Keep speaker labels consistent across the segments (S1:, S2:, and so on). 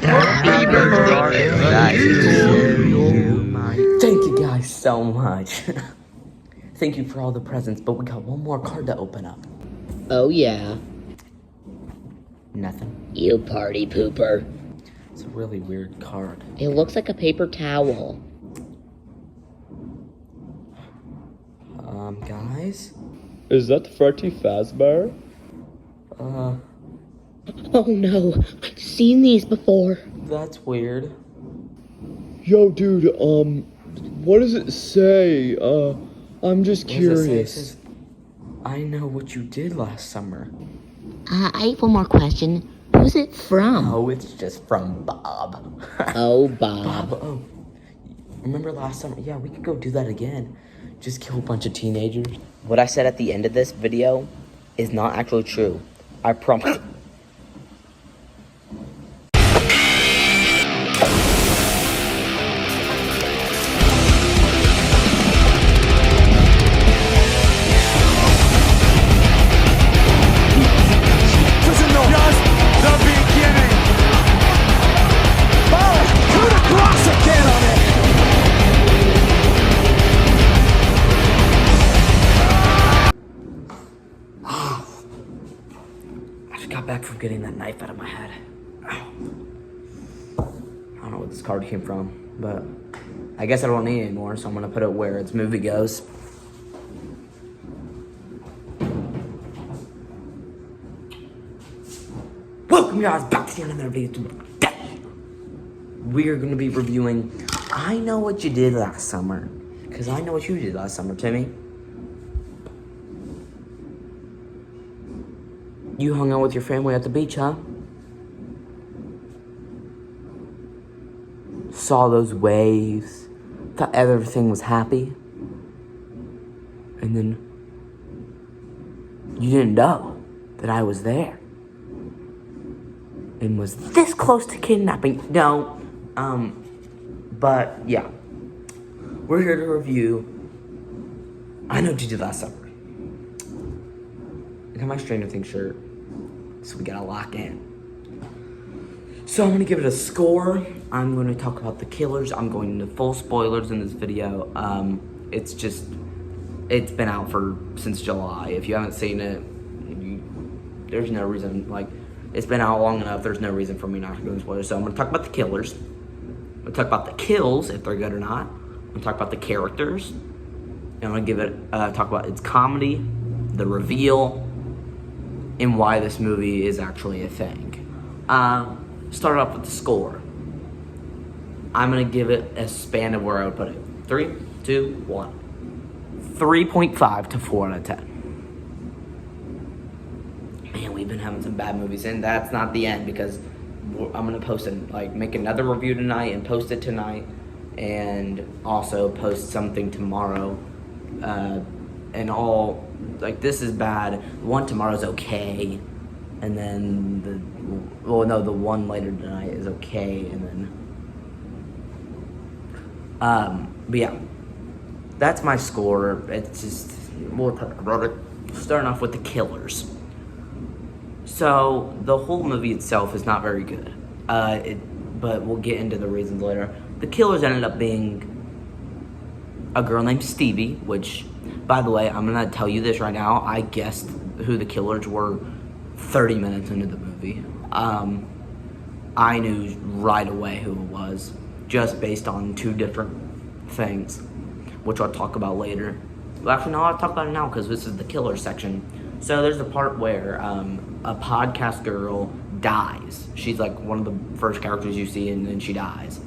S1: Happy birthday.
S2: Thank you guys so much. Thank you for all the presents, but we got one more card to open up.
S1: Oh yeah,
S2: Nothing.
S1: you party pooper.
S2: It's a really weird card.
S1: It looks like a paper towel.
S2: Guys?
S3: Is that Freddy Fazbear?
S1: Oh no, I've seen these before.
S2: That's weird.
S3: Yo, dude, what does it say? I'm just
S2: What does it say? It
S3: curious.
S2: says, I know what you did last summer.
S1: I have one more question. Who's it from?
S2: Oh, it's just from Bob.
S1: Oh, Bob.
S2: Bob, oh. Remember last summer? Yeah, we could go do that again. Just kill a bunch of teenagers. What I said at the end of this video is not actually true. I promise. I just got back from getting that knife out of my head. Ow. I don't know where this card came from, but I guess I don't need it anymore, so I'm gonna put it where its movie goes. Welcome guys back to another video today. We are gonna be reviewing I Know What You Did Last Summer. Because I know what you did last summer, Timmy. You hung out with your family at the beach, huh? Saw those waves, thought everything was happy. And then you didn't know that I was there. And was this close to kidnapping. No, but yeah. We're here to review I Know What You Did Last Summer. I got my Stranger Things shirt, so we gotta lock in. So I'm gonna give it a score. I'm gonna talk about the killers. I'm going into full spoilers in this video. It's been out since July. If you haven't seen it, there's no reason, it's been out long enough, there's no reason for me not to go into spoilers. So I'm gonna talk about the killers. I'm gonna talk about the kills, if they're good or not. I'm gonna talk about the characters. And I'm gonna talk about its comedy, the reveal, and why this movie is actually a thing. Start off with the score. I'm gonna give it a span of where I would put it. 3, 2, 1. 3.5 to 4 out of 10. Man, we've been having some bad movies, and that's not the end because I'm gonna post it, make another review tonight and post it tonight, and also post something tomorrow. And all, this is bad. The one tomorrow's okay, and then the one later tonight is okay, and then but yeah, that's my score. It's just, we'll talk about it. Starting off with the killers. So the whole movie itself is not very good, but we'll get into the reasons later. The killers ended up being a girl named Stevie, which, by the way, I'm gonna tell you this right now, I guessed who the killers were 30 minutes into the movie. I knew right away who it was, just based on 2 different things, which I'll talk about later. Well, actually, no, I'll talk about it now, because this is the killer section. So there's the part where a podcast girl dies. She's one of the first characters you see, and then she dies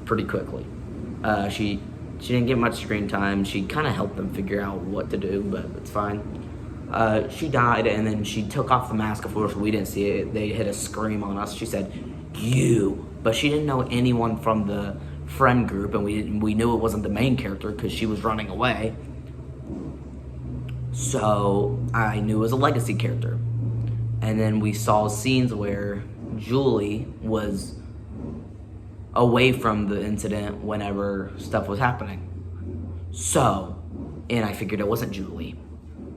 S2: pretty quickly. She didn't get much screen time. She kind of helped them figure out what to do, but it's fine. She died, and then she took off the mask. Of course, we didn't see it. They hit a scream on us. She said, "You," but she didn't know anyone from the friend group, and we knew it wasn't the main character because she was running away. So I knew it was a legacy character. And then we saw scenes where Julie was away from the incident whenever stuff was happening. So, and I figured it wasn't Julie.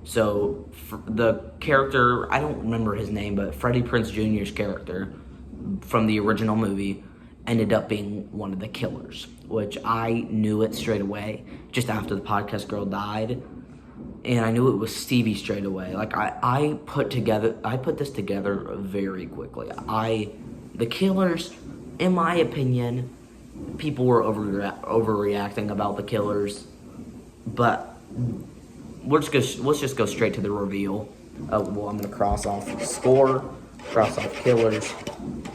S2: So the character, I don't remember his name, but Freddie Prinze Jr.'s character from the original movie ended up being one of the killers, which I knew it straight away just after the podcast girl died. And I knew it was Stevie straight away. Like I put this together very quickly. The killers, in my opinion, people were overreacting about the killers, but let's just go straight to the reveal. Well, I'm gonna cross off score, cross off killers.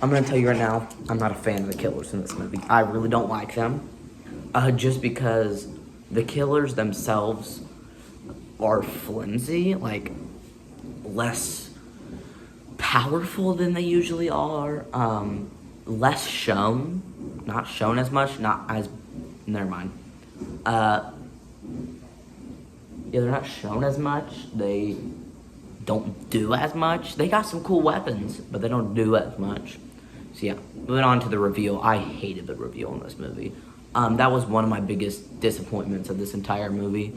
S2: I'm gonna tell you right now, I'm not a fan of the killers in this movie. I really don't like them, just because the killers themselves are flimsy, like less powerful than they usually are, less shown, not shown as much, never mind. Yeah, they're not shown as much, they don't do as much. They got some cool weapons, but they don't do as much. So yeah, moving on to the reveal. I hated the reveal in this movie. That was one of my biggest disappointments of this entire movie.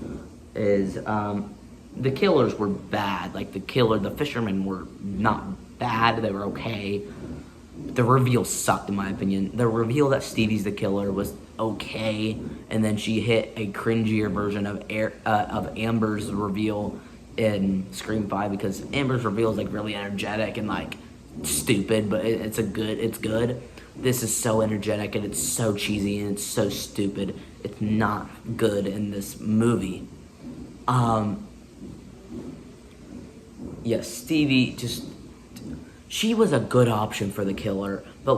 S2: Is the killers were bad. Like the fishermen were not bad. They were okay. The reveal sucked, in my opinion. The reveal that Stevie's the killer was okay, and then she hit a cringier version of Amber's reveal in Scream 5, because Amber's reveal is like really energetic and like stupid, but it's good. This is so energetic and it's so cheesy and it's so stupid. It's not good in this movie. Yes, Stevie she was a good option for the killer, but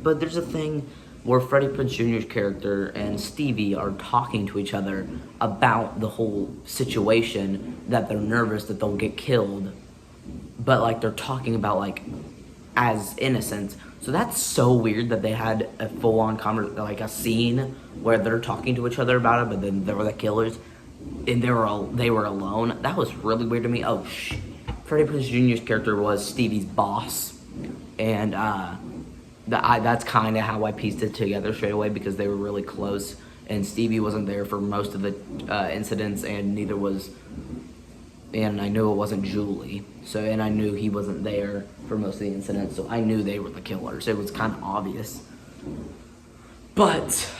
S2: but there's a thing where Freddie Prinze Jr.'s character and Stevie are talking to each other about the whole situation, that they're nervous that they'll get killed, but like they're talking about like as innocents. So that's so weird that they had a full-on like a scene where they're talking to each other about it, but then they were the killers and they were alone. That was really weird to me. Freddie Prinze Jr.'s character was Stevie's boss, and that's kind of how I pieced it together straight away, because they were really close, and Stevie wasn't there for most of the incidents, and neither was, and I knew it wasn't Julie, and I knew he wasn't there for most of the incidents, so I knew they were the killers. It was kind of obvious. But,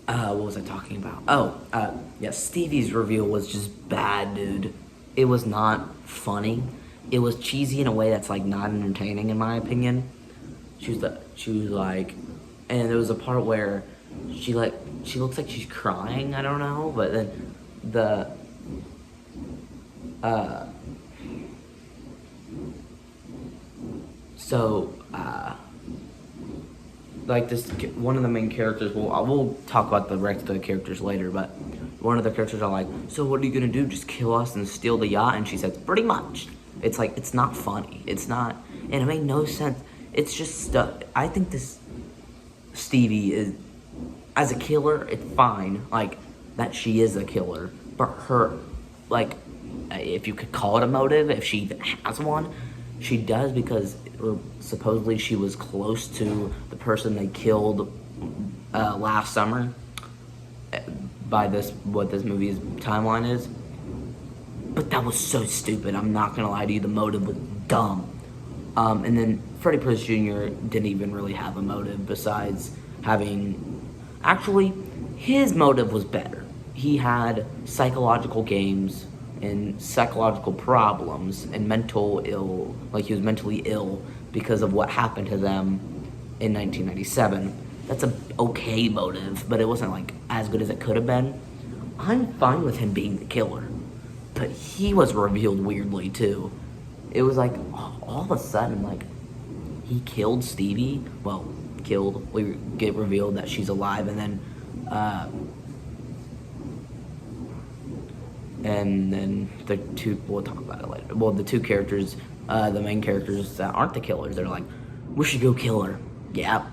S2: what was I talking about? Stevie's reveal was just bad, dude. It was not funny. It was cheesy in a way that's like not entertaining, in my opinion. She was like, and there was a part where she looks like she's crying. I don't know, but then like this, one of the main characters, we'll talk about the rest of the characters later, but one of the characters are like, so what are you gonna do, just kill us and steal the yacht? And she says, pretty much. It's like, it's not funny, it's not, and it made no sense. It's just I think this Stevie is, as a killer, it's fine, like, that she is a killer, but her, like, if you could call it a motive, if she even has one, she does, because supposedly she was close to the person they killed last summer, by what this movie's timeline is. But that was so stupid, I'm not gonna lie to you, the motive was dumb. And then Freddie Prinze Jr. didn't even really have a motive besides actually, his motive was better. He had psychological games and psychological problems and he was mentally ill because of what happened to them in 1997. That's a okay motive, but it wasn't like as good as it could have been. I'm fine with him being the killer, but he was revealed weirdly too. It was like all of a sudden, like, he killed Stevie. Well, we get revealed that she's alive, and then the two, we'll talk about it later. Well, the two characters, the main characters that aren't the killers, they're like, we should go kill her. Yeah.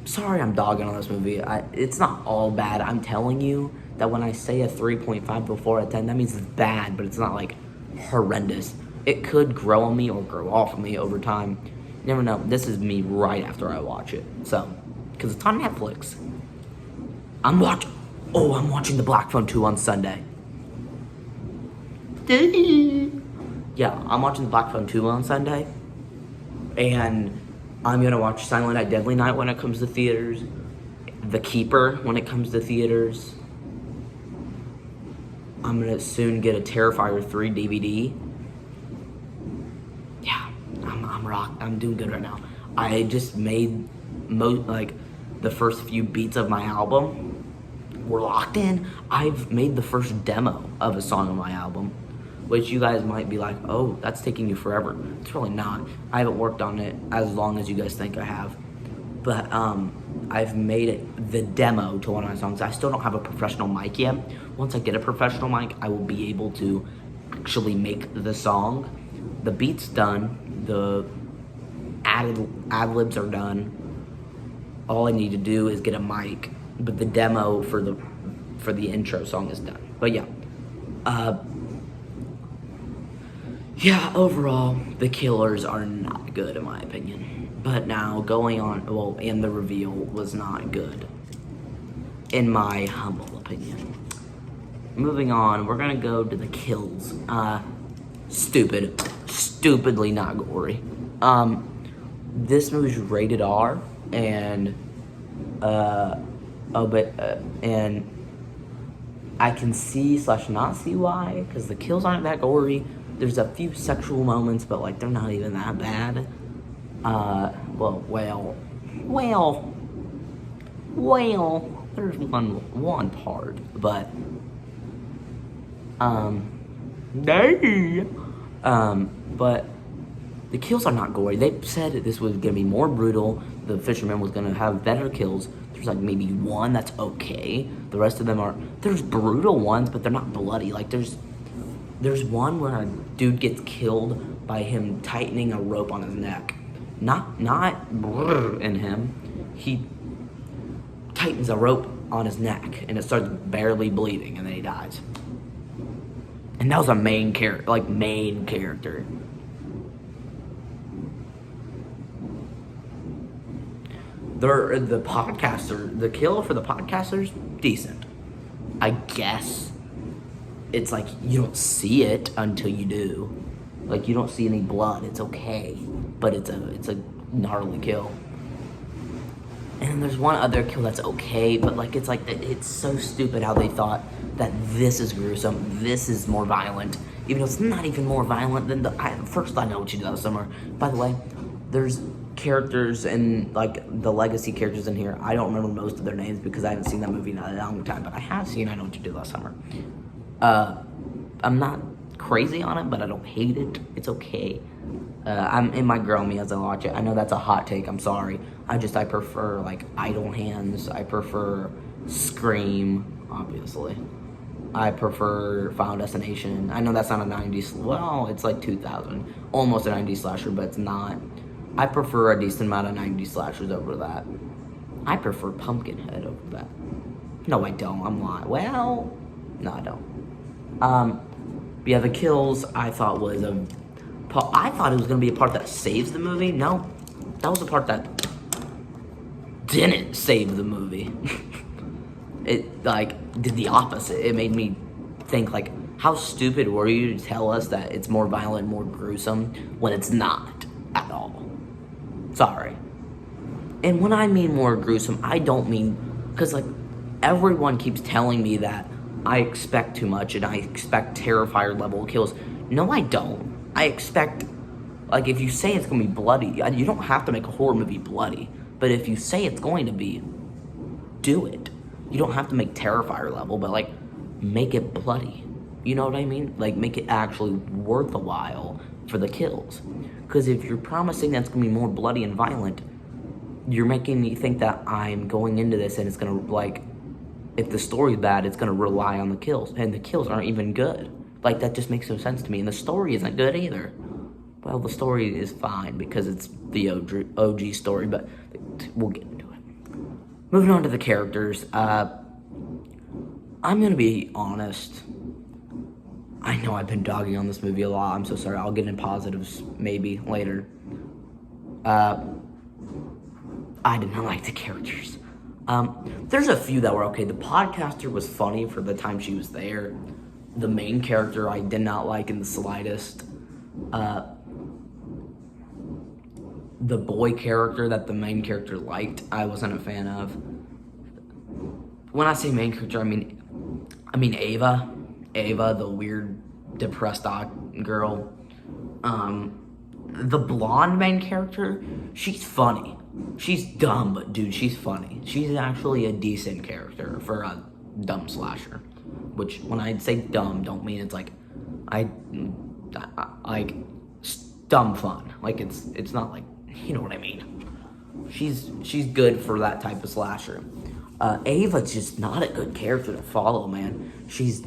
S2: Sorry I'm dogging on this movie. It's not all bad. I'm telling you that when I say a 3.5 before a 10, that means it's bad, but it's not like horrendous. It could grow on me or grow off of me over time. You never know. This is me right after I watch it. So, because it's on Netflix. I'm watching The Black Phone 2 on Sunday. Yeah, I'm watching the Black Phone 2 on Sunday. And I'm gonna watch Silent Night, Deadly Night when it comes to theaters. The Keeper when it comes to theaters. I'm gonna soon get a Terrifier 3 DVD. Yeah, I'm doing good right now. I just made the first few beats of my album. We're locked in. I've made the first demo of a song on my album, which you guys might be like, oh, that's taking you forever. It's really not. I haven't worked on it as long as you guys think I have. But I've made it the demo to one of my songs. I still don't have a professional mic yet. Once I get a professional mic, I will be able to actually make the song. The beat's done. The ad-libs are done. All I need to do is get a mic. But the demo for the intro song is done. But yeah. Yeah, overall, The Killers are not good in my opinion. But now, going on, and the reveal was not good, in my humble opinion. Moving on, we're gonna go to the kills. Stupidly not gory. This movie's rated R, and, and I can see/not see why, because the kills aren't that gory. There's a few sexual moments, but like they're not even that bad. There's one part, but but the kills are not gory. They said that this was gonna be more brutal. The fisherman was gonna have better kills. There's like maybe one that's okay. The rest of them are, there's brutal ones, but they're not bloody. Like there's one where a dude gets killed by him tightening a rope on his neck. Not in him. He tightens a rope on his neck and it starts barely bleeding and then he dies. And that was a main character. The kill for the podcasters, decent. I guess. It's like, you don't see it until you do. Like, you don't see any blood, it's okay. But it's a gnarly kill. And there's one other kill that's okay, but it's so stupid how they thought that this is gruesome, this is more violent. Even though it's not even more violent than First I Know What You Did Last Summer. By the way, there's characters and the legacy characters in here. I don't remember most of their names because I haven't seen that movie in a long time, but I have seen I Know What You Did Last Summer. I'm not crazy on it, but I don't hate it. It's okay. I'm in my girl me as I watch it. I know that's a hot take, I'm sorry. I prefer Idle Hands. I prefer Scream, obviously. I prefer Final Destination. I know that's not a 90s, well, it's like 2000. Almost a 90s slasher, but it's not. I prefer a decent amount of 90s slashers over that. I prefer Pumpkinhead over that. No, I don't. I'm lying. Well, no, I don't. Yeah, the kills I thought it was gonna be a part that saves the movie. No, that was the part that didn't save the movie. It did the opposite. It made me think how stupid were you to tell us that it's more violent, more gruesome when it's not at all. Sorry. And when I mean more gruesome, I don't mean, because everyone keeps telling me that I expect too much and I expect Terrifier level kills. No, I don't. I expect, if you say it's gonna be bloody, you don't have to make a horror movie bloody. But if you say it's going to be, do it. You don't have to make Terrifier level, but make it bloody. You know what I mean? Make it actually worth a while for the kills. Because if you're promising that's gonna be more bloody and violent, you're making me think that I'm going into this and it's gonna if the story's bad, it's gonna rely on the kills, and the kills aren't even good. That just makes no sense to me, and the story isn't good either. Well, the story is fine because it's the OG story, but we'll get into it. Moving on to the characters, I'm gonna be honest. I know I've been dogging on this movie a lot. I'm so sorry. I'll get in positives maybe later. I did not like the characters. There's a few that were okay. The podcaster was funny for the time she was there. The main character I did not like in the slightest. The boy character that the main character liked, I wasn't a fan of. When I say main character, I mean Ava. Ava, the weird, depressed girl. The blonde main character, she's funny. She's dumb, but dude, she's funny. She's actually a decent character for a dumb slasher. Which, when I say dumb, don't mean it's like dumb fun. Like it's not like, you know what I mean. She's good for that type of slasher. Ava's just not a good character to follow, man. She's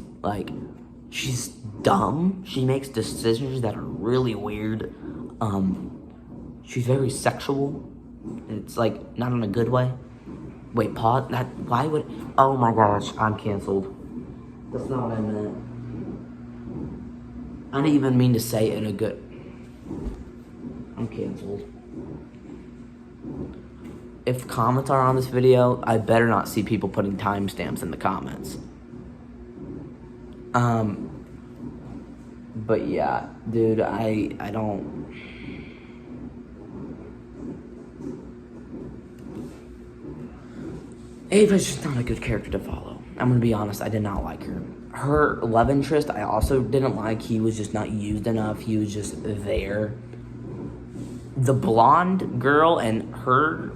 S2: dumb. She makes decisions that are really weird. She's very sexual. It's like not in a good way. Wait, pause. Why would? Oh my gosh, I'm canceled. That's not what I meant. I didn't even mean to say it in a good. I'm canceled. If comments are on this video, I better not see people putting timestamps in the comments. But yeah, dude, I don't. Ava's just not a good character to follow. I'm gonna be honest, I did not like her. Her love interest, I also didn't like. He was just not used enough. He was just there. The blonde girl and her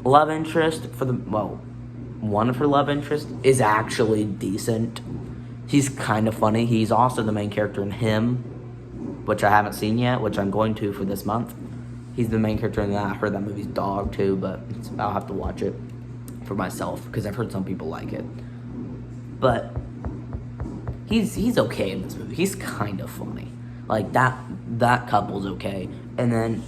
S2: love interest one of her love interests is actually decent. He's kind of funny. He's also the main character in Him, which I haven't seen yet, which I'm going to for this month. He's the main character in that. I heard that movie's dog too, but I'll have to watch it for myself because I've heard some people like it. But he's okay in this movie. He's kind of funny. Like that couple's okay. And then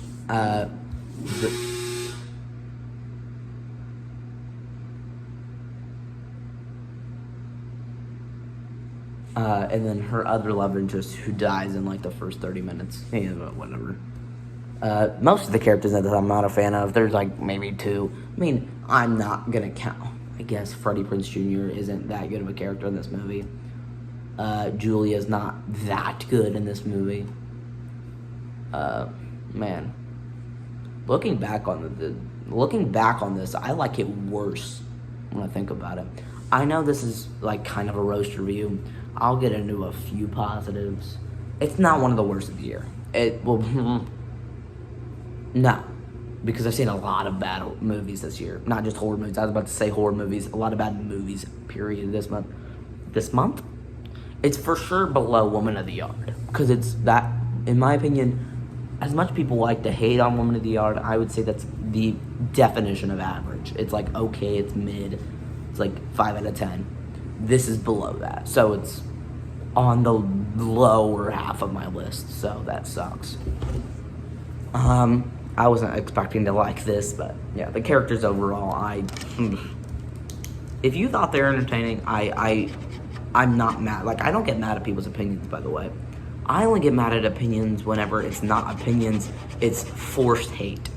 S2: and then her other love interest who dies in like the first 30 minutes. Yeah, whatever. Most of the characters that I'm not a fan of, there's like maybe two. I mean, I'm not gonna count. I guess Freddie Prinze Jr. isn't that good of a character in this movie. Julia's not that good in this movie. Man, looking back on this, I like it worse when I think about it. I know this is like kind of a roast review. I'll get into a few positives. It's not one of the worst of the year. It will. No, because I've seen a lot of bad movies this year. Not just horror movies. I was about to say horror movies. A lot of bad movies, period, this month. This month? It's for sure below Woman of the Yard. Because it's that, in my opinion, as much people like to hate on Woman of the Yard, I would say that's the definition of average. It's like, okay, it's mid. It's like 5 out of 10. This is below that. So it's on the lower half of my list. So that sucks. I wasn't expecting to like this, but yeah, the characters overall, if you thought they're entertaining, I'm not mad. Like, I don't get mad at people's opinions, by the way. I only get mad at opinions whenever it's not opinions, it's forced hate.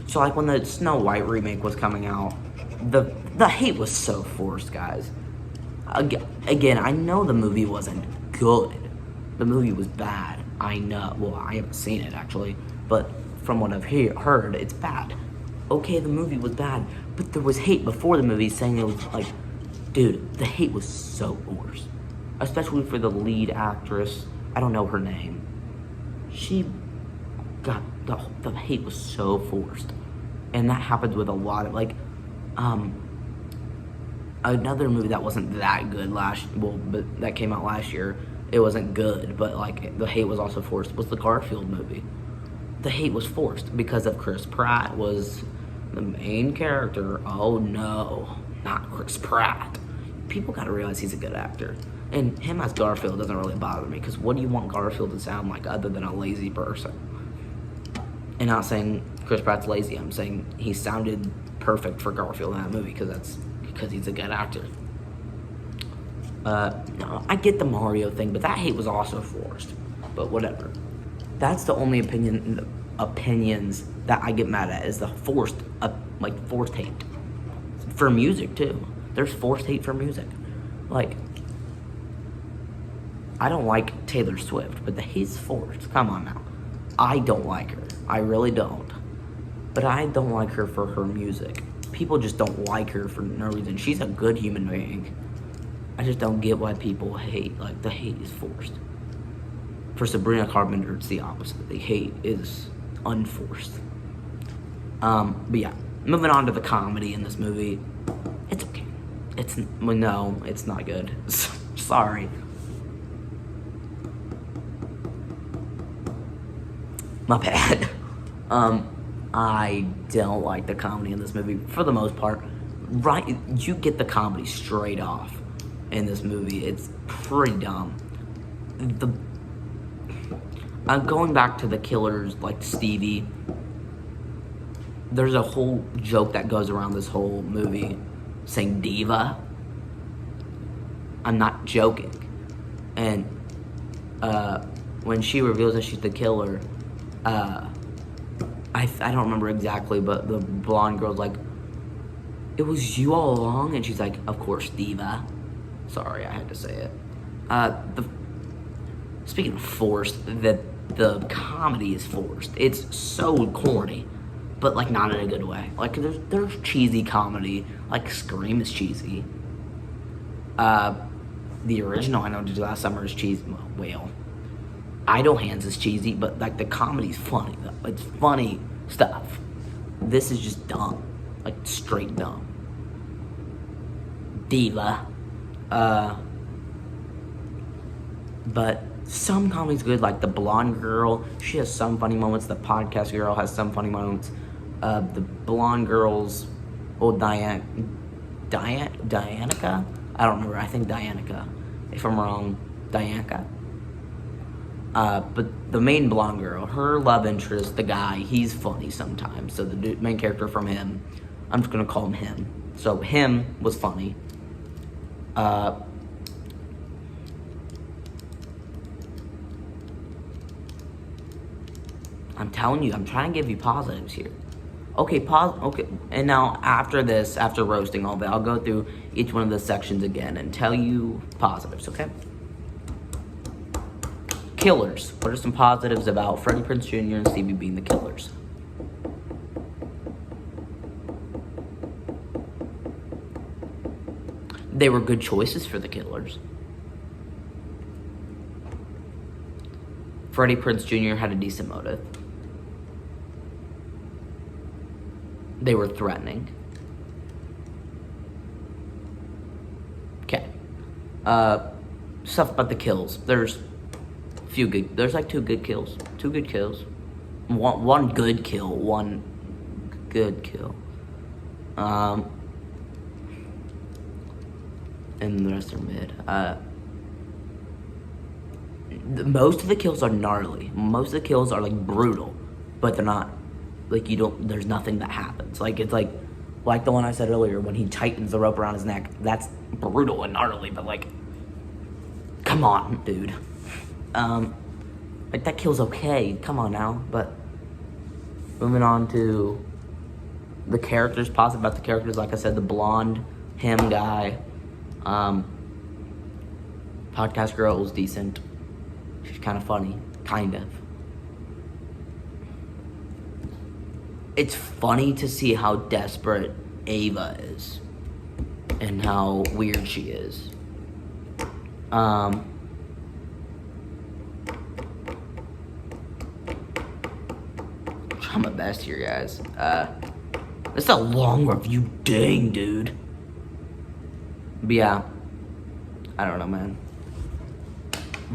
S2: So like when the Snow White remake was coming out, the hate was so forced, guys. Again, I know the movie wasn't good. The movie was bad. I know. Well, I haven't seen it, actually. But from what I've heard, it's bad. Okay, the movie was bad. But there was hate before the movie saying it was like, dude, the hate was so forced. Especially for the lead actress. I don't know her name. She got, the hate was so forced. And that happens with a lot of, like, another movie that wasn't that good but that came out last year. It wasn't good, but like the hate was also forced. Was the Garfield movie? The hate was forced because of Chris Pratt was the main character. Oh no, not Chris Pratt. People gotta realize he's a good actor, and him as Garfield doesn't really bother me because what do you want Garfield to sound like other than a lazy person? And not saying Chris Pratt's lazy. I'm saying he sounded perfect for Garfield in that movie because he's a good actor. No, I get the Mario thing, but that hate was also forced. But whatever. That's the only opinions that I get mad at is the forced hate. For music too. There's forced hate for music. Like, I don't like Taylor Swift, but the hate's forced. Come on now. I don't like her. I really don't. But I don't like her for her music. People just don't like her for no reason. She's a good human being. I just don't get why people hate. Like, the hate is forced. For Sabrina Carpenter, it's the opposite. The hate is unforced. But yeah, moving on to the comedy in this movie. It's okay. No, it's not good. Sorry. My bad. I don't like the comedy in this movie for the most part. Right, you get the comedy straight off in this movie. It's pretty dumb. I'm going back to the killers, like Stevie. There's a whole joke that goes around this whole movie saying diva. I'm not joking. And when she reveals that she's the killer, I don't remember exactly, but the blonde girl's like, it was you all along? And she's like, of course, diva. Sorry, I had to say it. Speaking of forced, the comedy is forced. It's so corny, but like not in a good way. Like there's cheesy comedy, like Scream is cheesy. The original I Know Did Last Summer is cheesy. Well, Idle Hands is cheesy, but like the comedy's funny though. It's funny stuff. This is just dumb, like straight dumb. Diva. But some comedy's good, like the blonde girl. She has some funny moments. The podcast girl has some funny moments. The blonde girl's old Dianica. I don't remember. I think Dianica. If I'm wrong, Dianica. But the main blonde girl, her love interest, the guy, he's funny sometimes. So the main character from him, I'm just gonna call him him. So him was funny. I'm telling you, I'm trying to give you positives here. Okay, okay, and now after this, after roasting all of it, I'll go through each one of the sections again and tell you positives, okay? Killers. What are some positives about Freddie Prinze Jr. and Stevie being the killers? They were good choices for the killers. Freddie Prinze Jr. had a decent motive. They were threatening. Okay. Stuff about the kills. There's like two good kills. One good kill, one good kill. And the rest are mid. Most of the kills are gnarly. Most of the kills are like brutal, but they're not like there's nothing that happens. Like it's like the one I said earlier when he tightens the rope around his neck. That's brutal and gnarly, but like, come on, dude. Like that kill's okay. Come on now. But moving on to the characters, positive about the characters. Like I said, the blonde him guy. Podcast girl was decent. She's kind of funny, kind of. It's funny to see how desperate Ava is and how weird she is. Try my best here, guys. It's a long review, dang, dude. But yeah, I don't know, man.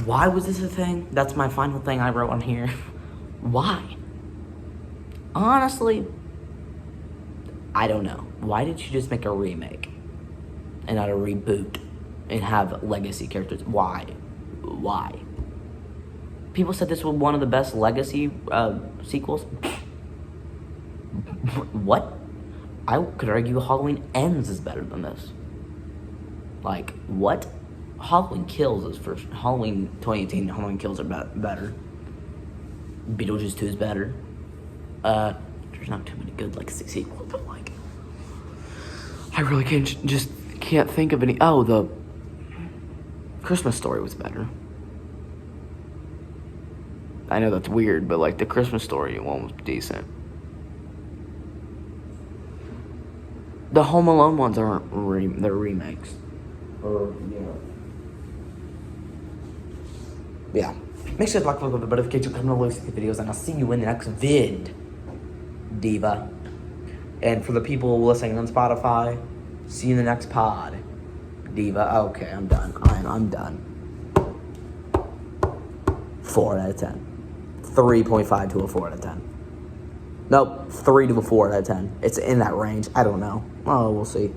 S2: Why was this a thing? That's my final thing I wrote on here. Why? Honestly, I don't know. Why did you just make a remake and not a reboot and have legacy characters? Why? People said this was one of the best legacy sequels. What? I could argue Halloween Ends is better than this. Like, what? Halloween Kills is first. Halloween 2018, Halloween Kills are better. Beetlejuice 2 is better. There's not too many good legacy sequels, but like, I really can't think of any. Oh, the Christmas Story was better. I know that's weird, but like the Christmas Story one was decent. The Home Alone ones aren't they're remakes. Or, you know. Yeah. Make sure to like the notification, come to those videos, and I'll see you in the next vid, diva. And for the people listening on Spotify, see you in the next pod, diva. Okay, I'm done. I'm done. 4 out of 10. 3.5 to a 4 out of 10. Nope, 3 to a 4 out of 10. It's in that range. I don't know. Oh, we'll see.